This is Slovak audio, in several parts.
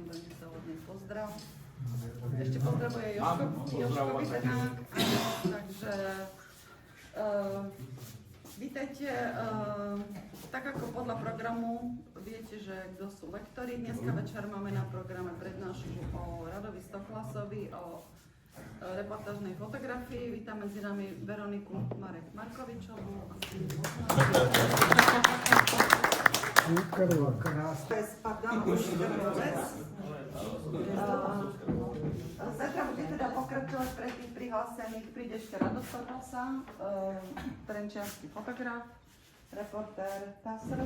vám donesol od nej pozdrav. Ešte pozdravuje Jožko Vitenák, takže vítajte. Tak ako podľa programu viete, že kto sú lektori. Dneska večer máme na programe prednášku o Radovi Stoklasovi, o reportážnej fotografii. Vítam medzi nami Veroniku Markovičovú. Zajtra bude teda pokračovať pre tých prihlásených. Príde ešte Rado Stoklasa, trenčiansky fotograf, reportér TASR.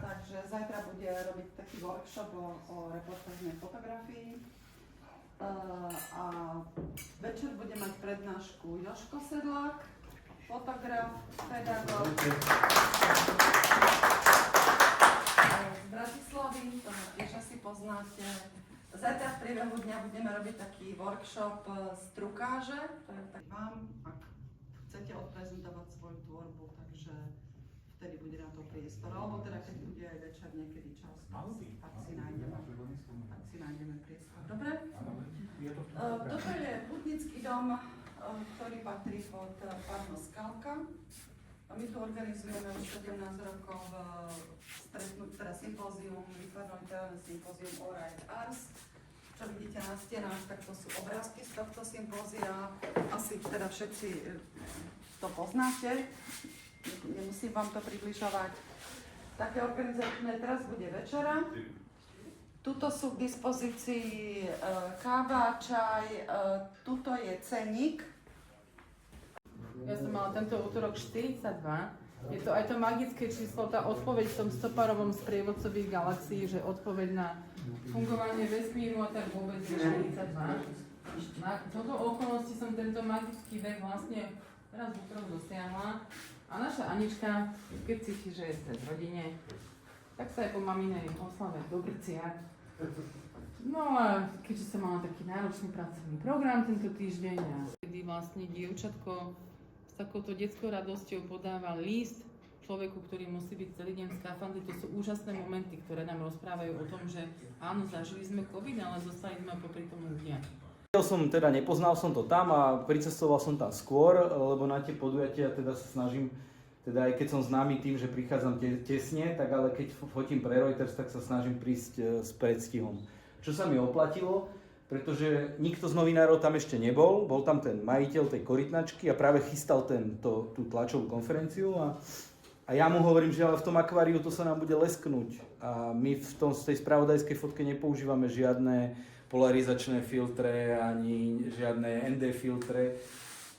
Takže zajtra bude robiť taký workshop o reportážnej fotografii. A večer bude mať prednášku Jožko Sedlák, fotograf, pedagóg z Bratislavy, toho tiež asi poznáte. Zajtra v priebehu dňa budeme robiť taký workshop z trukáže, to je tak vám, ak chcete odprezentovať svoju tvorbu, takže vtedy bude na to priestor, alebo teda keď bude aj večer niekedy čas, tak si nájdeme priestor. Dobre? Toto je putnický dom, ktorý patrí pod farmu Skalka. My tu organizujeme už 17 rokov teda sympózium, vytvarno-literárne sympózium Aura et Ars. Čo vidíte na stenách, tak to sú obrázky z tohto sympózia. Asi teda všetci to poznáte, nemusím vám to približovať. Také organizačné teraz bude večera. Tuto sú k dispozícii káva, čaj, tuto je ceník. Ja som mala tento útorok 42. Je to aj to magické číslo, tá odpoveď v tom stopárovom sprievodcových galaxií, že odpoveď na fungovanie vesmíru a tak vôbec je 42. Na toto okolnosti som tento magický vek vlastne raz v útorok dosiahla. A naša Anička, keď cíti, že je v rodine, tak sa aj po maminej oslave dobrcia. No a keďže som mala taký náročný pracovný program tento týždeň a kedy vlastne dievčatko s takouto detskou radosťou podáva list človeku, ktorý musí byť celý deň v skafandri, to sú úžasné momenty, ktoré nám rozprávajú o tom, že áno, zažili sme COVID, ale zostali sme popri tom ľudia. Nepoznal som to tam a pricestoval som tam skôr, lebo na tie podujatia teda sa snažím, teda aj keď som známy tým, že prichádzam tesne, tak ale keď fotím pre Reuters, tak sa snažím prísť s predstihom. Čo sa mi oplatilo, pretože nikto z novinárov tam ešte nebol, bol tam ten majiteľ tej korytnačky a práve chystal tú tlačovú konferenciu a ja mu hovorím, že ale v tom akváriu to sa nám bude lesknúť a my v tej spravodajskej fotke nepoužívame žiadne polarizačné filtre ani žiadne ND filtre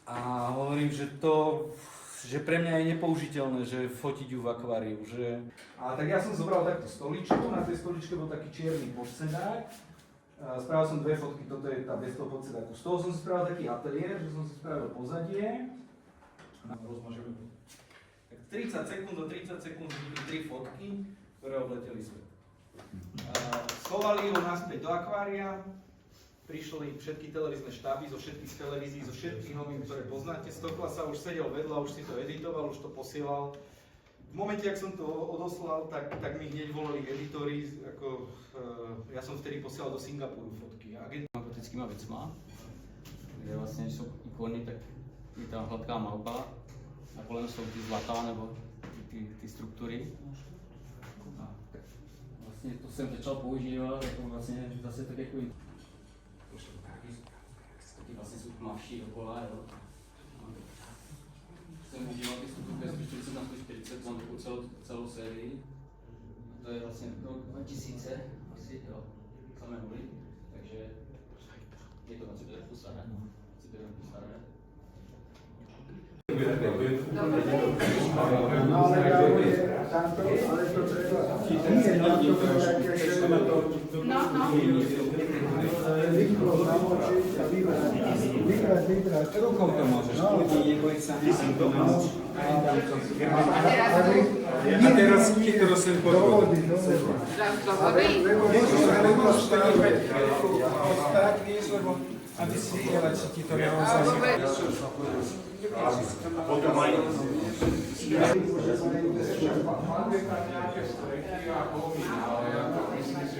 a hovorím, že pre mňa je nepoužiteľné, že fotiť ju v akváriu, že... A tak ja som zobral takto stoličku, na tej stoličke bol taký čierny podsedák. Spravil som dve fotky, toto je tá bez toho podsedáku. Z toho som si spravil taký ateliér, že som si spravil pozadie. Rozmažeme. Tak 30 sekúnd do 30 sekúnd vidíte 3 fotky, ktoré obleteli svet. Schovali ho naspäť do akvária. Prišli všetky televízne štáby zo všetkých televízií, zo všetkých novín, ktoré poznáte. Stoklasa už sedel vedľa, už si to editoval, už to posielal. V momente, ak som to odoslal, tak mi hneď volali editori, ja som vtedy posielal do Singapuru fotky. Matematickýma vecma, kde vlastne sú ikony, tak je tam hladká malba a kolem sú ty zlatá nebo ty struktúry. A vlastne to jsem začal používat, jako vlastně zase tak jako taky vlastně jsou tmavší dokola, jo. Jsem užíval ty struktury, spíš jsem tam 40, mám takovou celou sérii. To je vlastně rok 2000, asi, jo, samé nuly, takže je to na sebe trochu staré. Rukou to môžeš, ľudí neboj sa. A teraz ti to dosť podvodí. Tak vieš, lebo aby si videla, či ti to naozaj... Potom aj... Máme tam nejaké streky a pomína, ale ja to myslím, že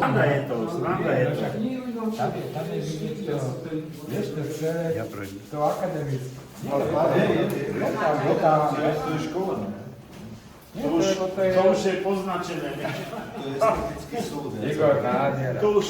Sranda je to. Tam je vidieť to, vieš, to celé, to akademické. To je škola. To už je poznačené. To je estetický súd. Igor Nádhera. To už